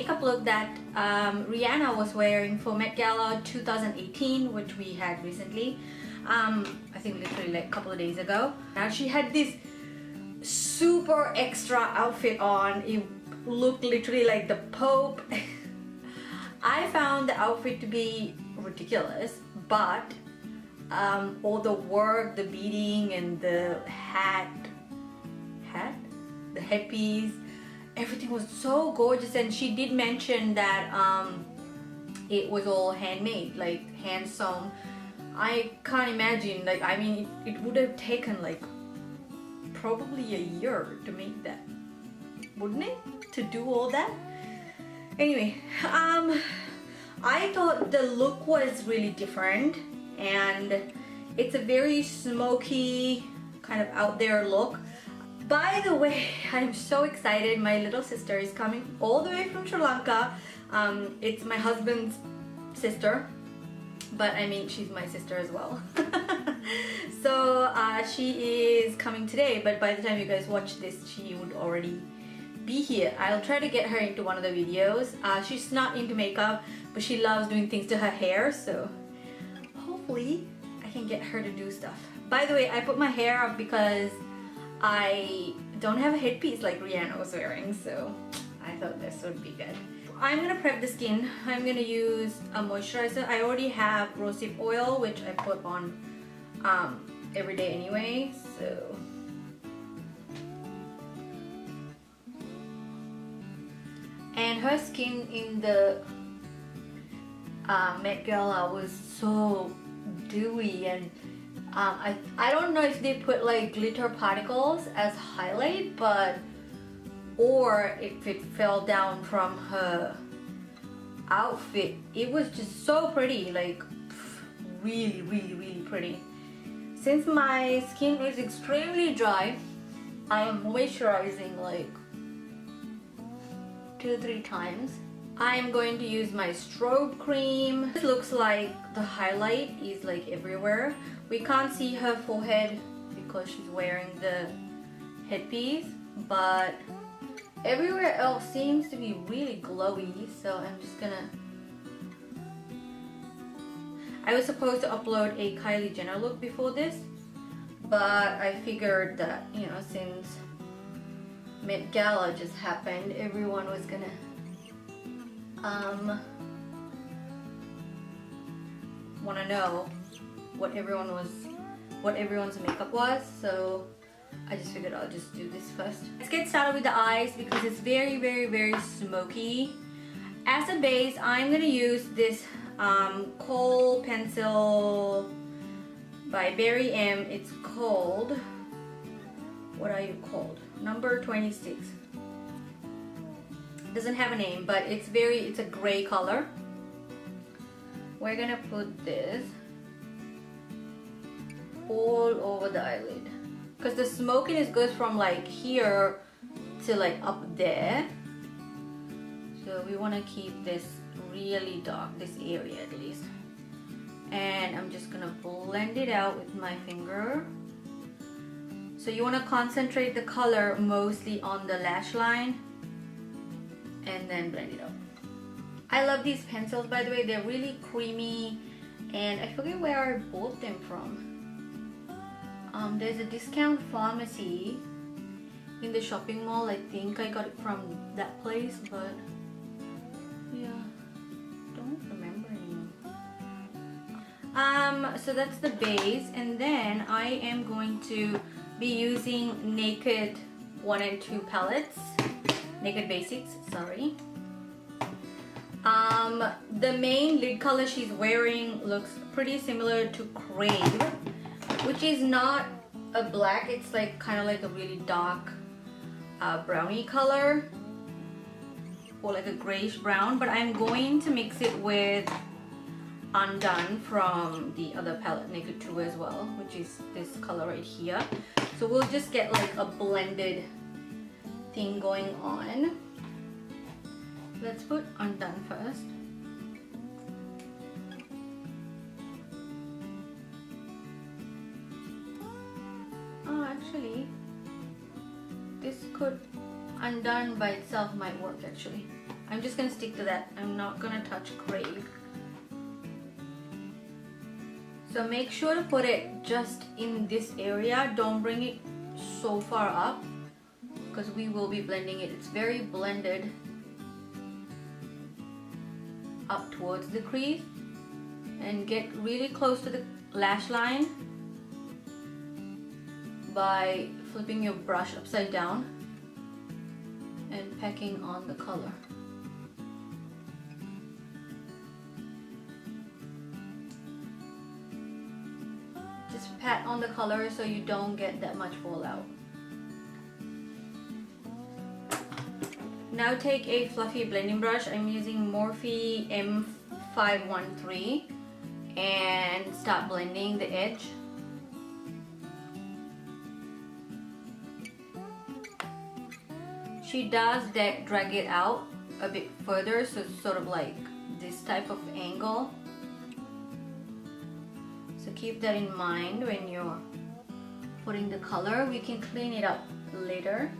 makeup look that Rihanna was wearing for Met Gala 2018, which we had recently. I think literally like a couple of days ago. Now she had this super extra outfit on. It looked literally like the Pope. I found the outfit to be ridiculous, but all the work, the beading, and the the headpiece, everything was so gorgeous. And she did mention that it was all handmade, like hand sewn. I can't imagine, like, I mean, it would have taken like probably a year to make that, wouldn't it? To do all that. Anyway, I thought the look was really different, and it's a very smoky, kind of out there look. By the way, I'm so excited. My little sister is coming all the way from Sri Lanka. It's my husband's sister, but I mean, she's my sister as well. So she is coming today, but by the time you guys watch this, she would already be here. I'll try to get her into one of the videos. She's not into makeup, but she loves doing things to her hair, so hopefully I can get her to do stuff. By the way, I put my hair up because I don't have a headpiece like Rihanna was wearing, so I thought this would be good. I'm gonna prep the skin. I'm gonna use a moisturizer. I already have rosehip oil, which I put on every day anyway, so and her skin in the Met Gala was so dewy, and I don't know if they put like glitter particles as highlight, but or if it fell down from her outfit. It was just so pretty, like really, really, really pretty. Since my skin is extremely dry, I am moisturizing like 2-3 times. I am going to use my strobe cream. It looks like the highlight is like everywhere. We can't see her forehead because she's wearing the headpiece, but everywhere else seems to be really glowy, so I'm just gonna... I was supposed to upload a Kylie Jenner look before this, but I figured that, you know, since Met Gala just happened, everyone was gonna want to know what everyone's makeup was, so I just figured I'll just do this first. Let's get started with the eyes because it's very, very, very smoky. As a base, I'm gonna use this kohl pencil by Berry M. It's called, what are you called? Number 26. Doesn't have a name, but it's a gray color. We're gonna put this all over the eyelid because the smokiness goes from like here to like up there, so we want to keep this really dark, this area at least. And I'm just gonna blend it out with my finger. So you want to concentrate the color mostly on the lash line and then blend it out. I love these pencils, by the way. They're really creamy, and I forget where I bought them from. There's a discount pharmacy in the shopping mall. I think I got it from that place, but yeah, don't remember anymore. So that's the base, and then I am going to be using Naked 1 and 2 palettes. Naked Basics, sorry. The main lid color she's wearing looks pretty similar to Crave, which is not a black, it's like kind of like a really dark brownie color, or like a grayish brown, but I'm going to mix it with Undone from the other palette, Naked 2 as well, which is this color right here. So we'll just get like a blended thing going on. Let's put Undone first. Oh, actually, this could Undone by itself might work actually. I'm just gonna stick to that. I'm not gonna touch gray. So make sure to put it just in this area. Don't bring it so far up because we will be blending it. It's very blended up towards the crease, and get really close to the lash line by flipping your brush upside down and packing on the color. Just pat on the color so you don't get that much fallout. Now take a fluffy blending brush. I'm using Morphe M513 and start blending the edge. She does drag it out a bit further, so it's sort of like this type of angle. So keep that in mind when you're putting the color. We can clean it up later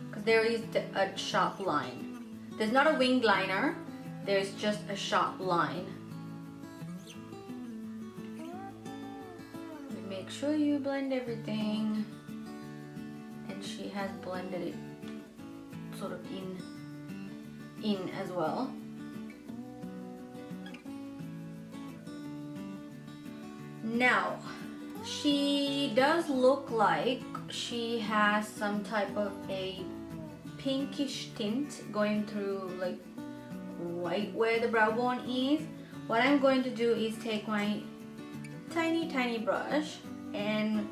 because there is a sharp line. There's not a winged liner, there's just a sharp line. Make sure you blend everything, and she has blended it sort of in as well. Now she does look like she has some type of a pinkish tint going through, like right where the brow bone is. What I'm going to do is take my tiny brush and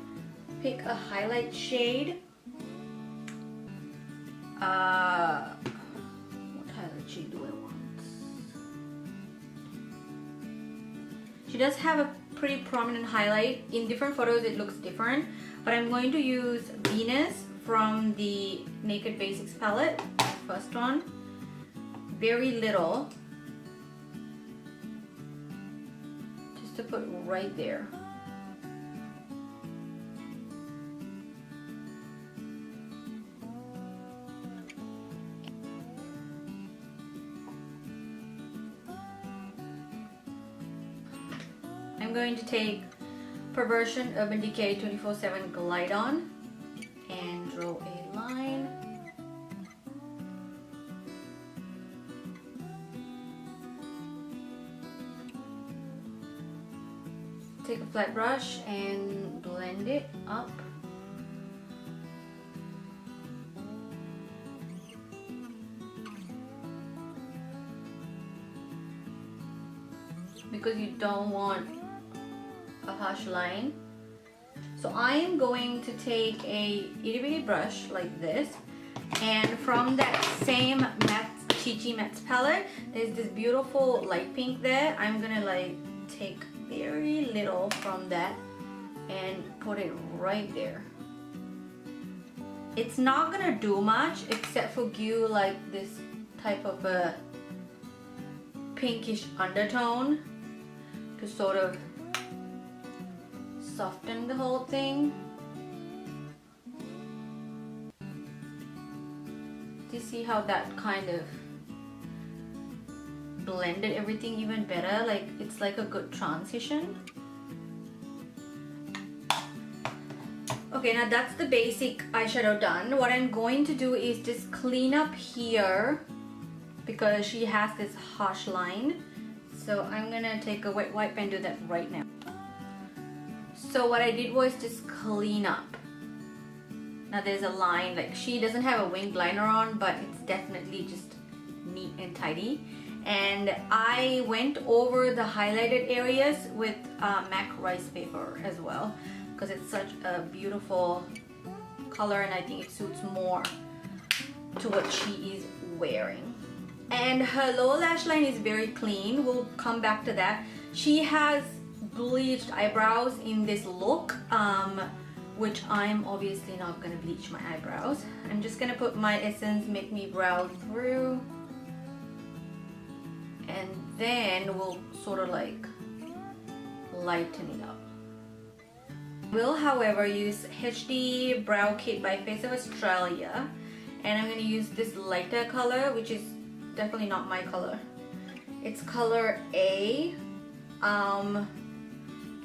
pick a highlight shade. What highlight shade do I want? She does have a pretty prominent highlight. In different photos it looks different, but I'm going to use Venus from the Naked Basics palette, first one. Very little, just to put right there. I'm going to take Perversion Urban Decay 24/7 Glide On and draw a line. Take a flat brush and blend it up. Because you don't want a harsh line. So I am going to take a itty bitty brush like this, and from that same matte Chi Mattes palette, there's this beautiful light pink there. I'm gonna like take very little from that and put it right there. It's not gonna do much except for give like this type of a pinkish undertone to sort of soften the whole thing. Do you see how that kind of blended everything even better? Like it's like a good transition. Okay, now that's the basic eyeshadow done. What I'm going to do is just clean up here because she has this harsh line. So I'm gonna take a wet wipe and do that right now. So what I did was just clean up. Now there's a line, like she doesn't have a winged liner on, but it's definitely just neat and tidy. And I went over the highlighted areas with MAC rice paper as well, because it's such a beautiful color and I think it suits more to what she is wearing. And her lower lash line is very clean. We'll come back to that. She has bleached eyebrows in this look, which I'm obviously not gonna bleach my eyebrows. I'm just gonna put my Essence Make Me Brow Through, and then we'll sort of like lighten it up. Will, however, use HD Brow Kit by Face of Australia, and I'm gonna use this lighter color, which is definitely not my color. It's color A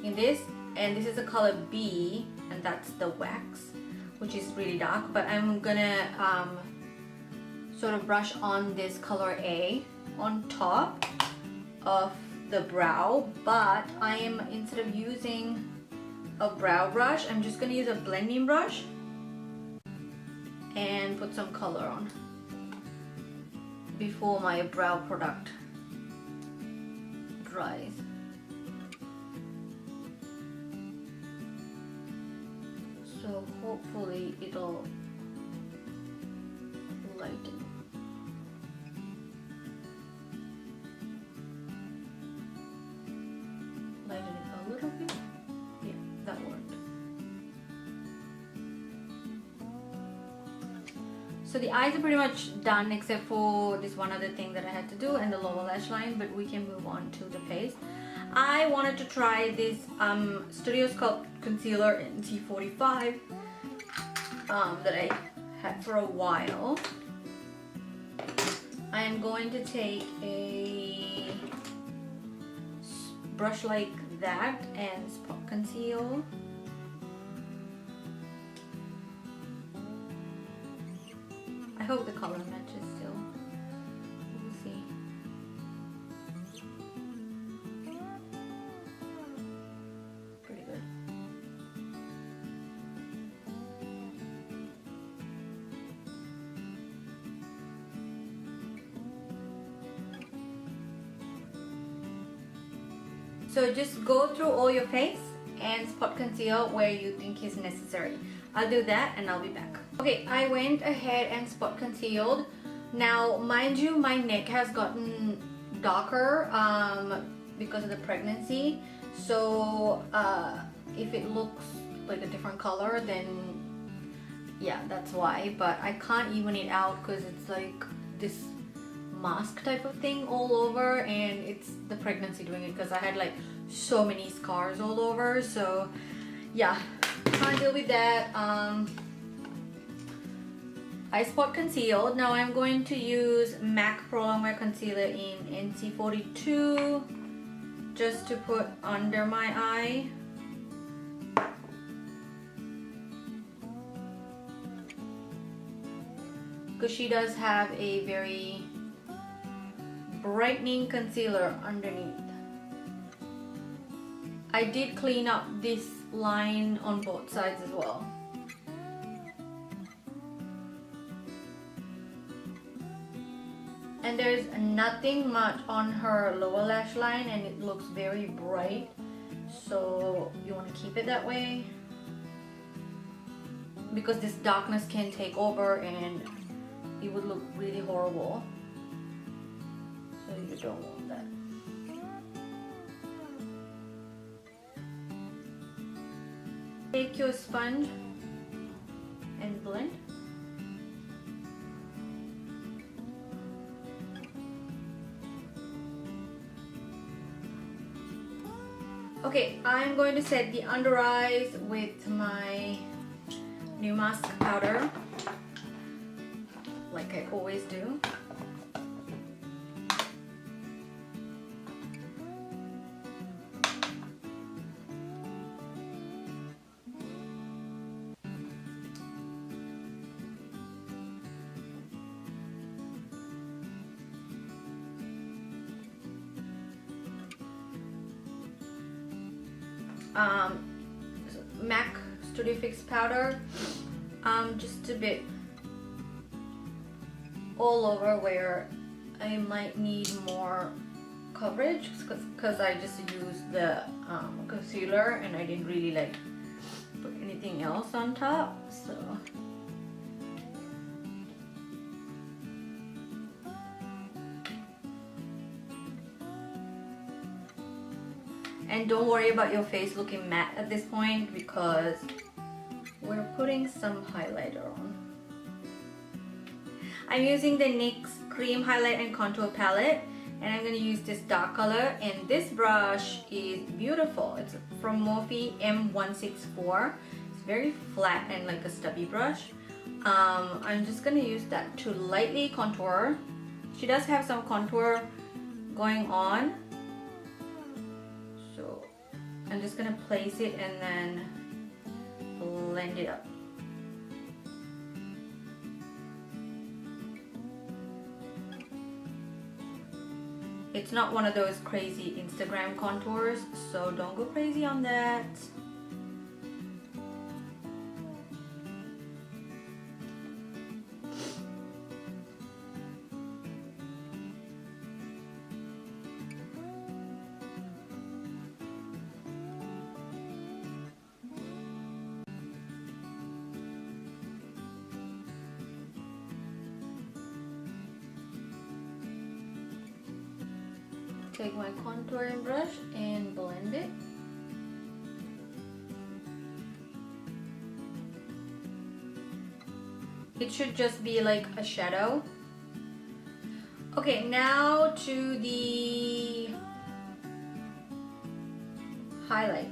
in this, and this is the color B, and that's the wax, which is really dark. But I'm gonna sort of brush on this color A on top of the brow, but I am, instead of using a brow brush, I'm just gonna use a blending brush and put some color on before my brow product dries. So hopefully it'll lighten. Lighten it a little bit. Yeah, that worked. So the eyes are pretty much done, except for this one other thing that I had to do, and the lower lash line, but we can move on to the face. I wanted to try this Studio Sculpt concealer in T45 that I had for a while. I am going to take a brush like that and spot conceal. I hope the color matches still. We'll see. Pretty good. So just go through all your face and spot conceal where you think is necessary. I'll do that and I'll be back. Okay, I went ahead and spot concealed. Now, mind you, my neck has gotten darker because of the pregnancy. So if it looks like a different color, then yeah, that's why. But I can't even it out because it's like this mask type of thing all over, and it's the pregnancy doing it because I had like so many scars all over. So yeah, can't deal with that. I spot concealed. Now I'm going to use MAC Pro Longwear Concealer in NC42 just to put under my eye. Because she does have a very brightening concealer underneath. I did clean up this line on both sides as well. And there's nothing much on her lower lash line, and it looks very bright, so you want to keep it that way because this darkness can take over and it would look really horrible, so you don't want that. Take your sponge and blend. Okay, I'm going to set the under eyes with my new mask powder, like I always do. MAC Studio Fix powder, just a bit all over where I might need more coverage, because I just used the concealer and I didn't really like put anything else on top, so and don't worry about your face looking matte at this point because we're putting some highlighter on. I'm using the NYX Cream Highlight and Contour Palette, and I'm going to use this dark color, and this brush is beautiful. It's from Morphe M164. It's very flat and like a stubby brush. I'm just going to use that to lightly contour She does have some contour going on, so I'm just gonna place it and then blend it up. It's not one of those crazy Instagram contours, so don't go crazy on that. Take my contouring brush and blend it. It should just be like a shadow. Okay, now to the highlight.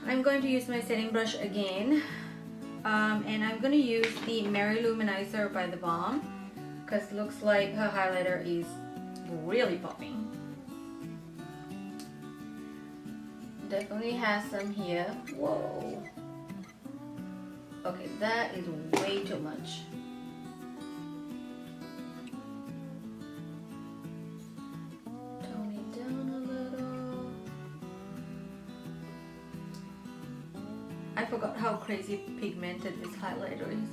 I'm going to use my setting brush again, and I'm going to use the Mary Luminizer by The Balm, because it looks like her highlighter is really popping. Definitely has some here. Whoa. Okay, that is way too much. Tone it down a little. I forgot how crazy pigmented this highlighter is.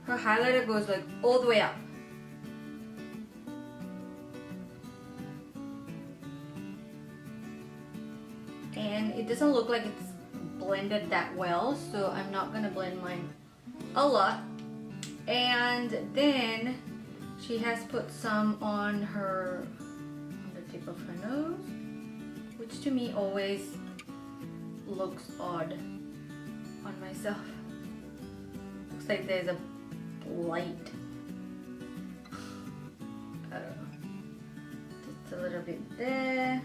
Her highlighter goes like all the way up. And it doesn't look like it's blended that well, so I'm not gonna blend mine a lot. And then she has put some on the tip of her nose, which to me always looks odd on myself. Looks like there's a light. I don't know. Just a little bit there.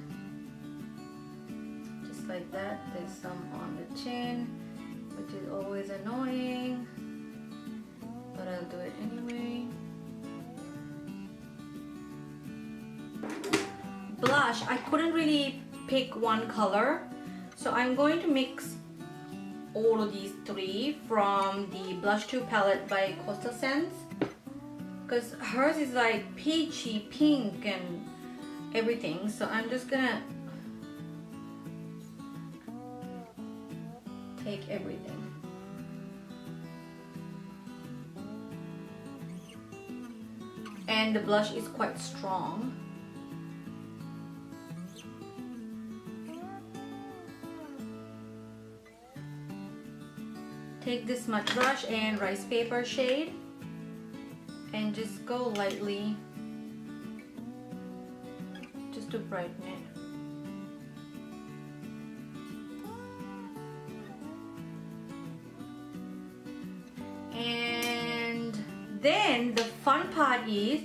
Just like that. There's some on the chin, which is always annoying, but I'll do it anyway. Blush, I couldn't really pick one color, so I'm going to mix all of these three from the Blush 2 palette by Coastal Scents, because hers is like peachy pink and everything, so I'm just gonna take everything. And the blush is quite strong. Take this smudge brush and rice paper shade and just go lightly just to brighten it. And then the fun part is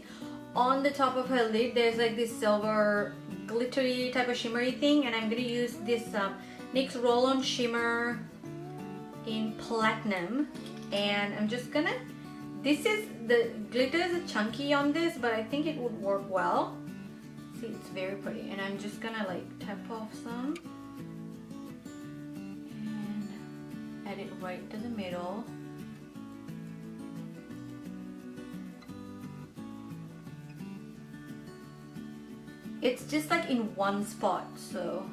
on the top of her lid there's like this silver glittery type of shimmery thing, and I'm gonna use this NYX Roll-On Shimmer in Platinum, and I'm just gonna, this is, the glitter is chunky on this, but I think it would work well. See, it's very pretty, and I'm just gonna like tap off some and add it right to the middle. It's just like in one spot, so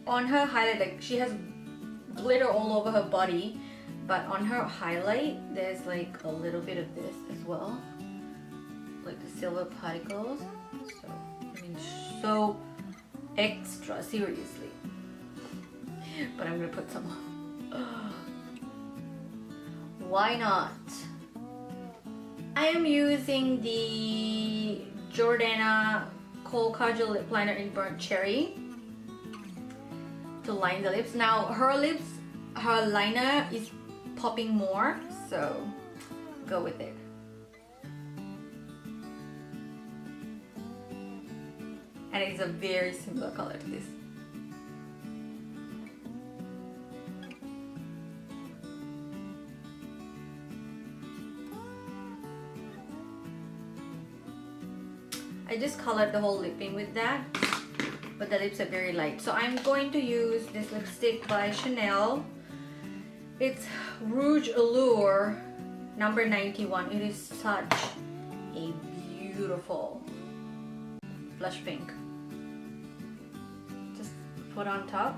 on her highlight, like she has glitter all over her body, but on her highlight there's like a little bit of this as well, like the silver particles. So I mean, so extra, seriously. But I'm gonna put some. Why not? I am using the Jordana Kohl Kajal Lip Liner in Burnt Cherry to line the lips. Now her liner is popping more, so go with it. And it's a very similar color to this. I just colored the whole lip in with that, but the lips are very light. So I'm going to use this lipstick by Chanel. It's Rouge Allure number 91. It is such a beautiful blush pink. Just put on top.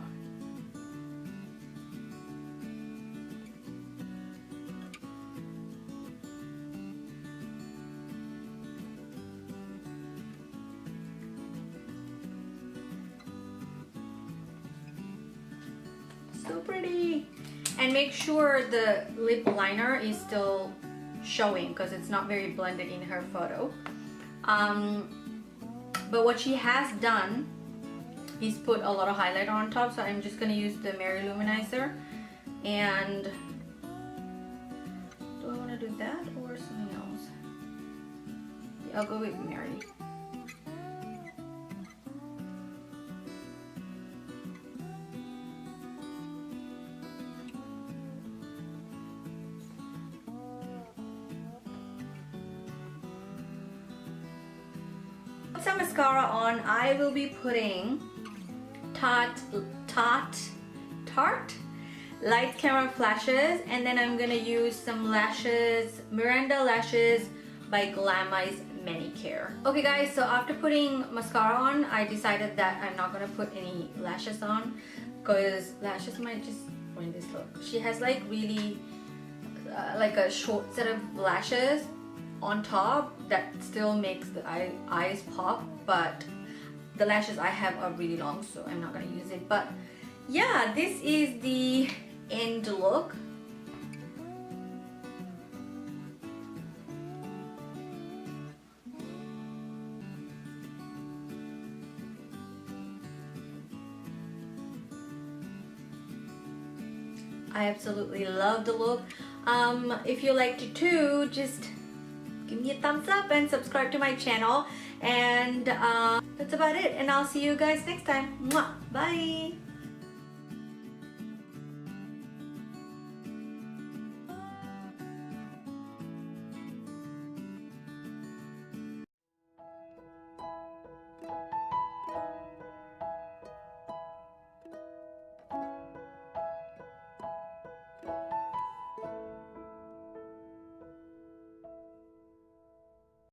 So pretty. And make sure the lip liner is still showing because it's not very blended in her photo. But what she has done is put a lot of highlighter on top, so I'm just gonna use the Mary Luminizer. And do I want to do that or something else? Yeah, I'll go with Mary. Some mascara on. I will be putting Tarte Light Camera Flashes, and then I'm gonna use some lashes, Miranda lashes by Glam Manicure. Okay guys, so after putting mascara on, I decided that I'm not gonna put any lashes on because lashes might just ruin this look. She has like really like a short set of lashes on top that still makes the eyes pop, but the lashes I have are really long, so I'm not gonna use it. But yeah, this is the end look. I absolutely love the look. If you liked it too, just give me a thumbs up and subscribe to my channel. And that's about it. And I'll see you guys next time. Mwah! Bye!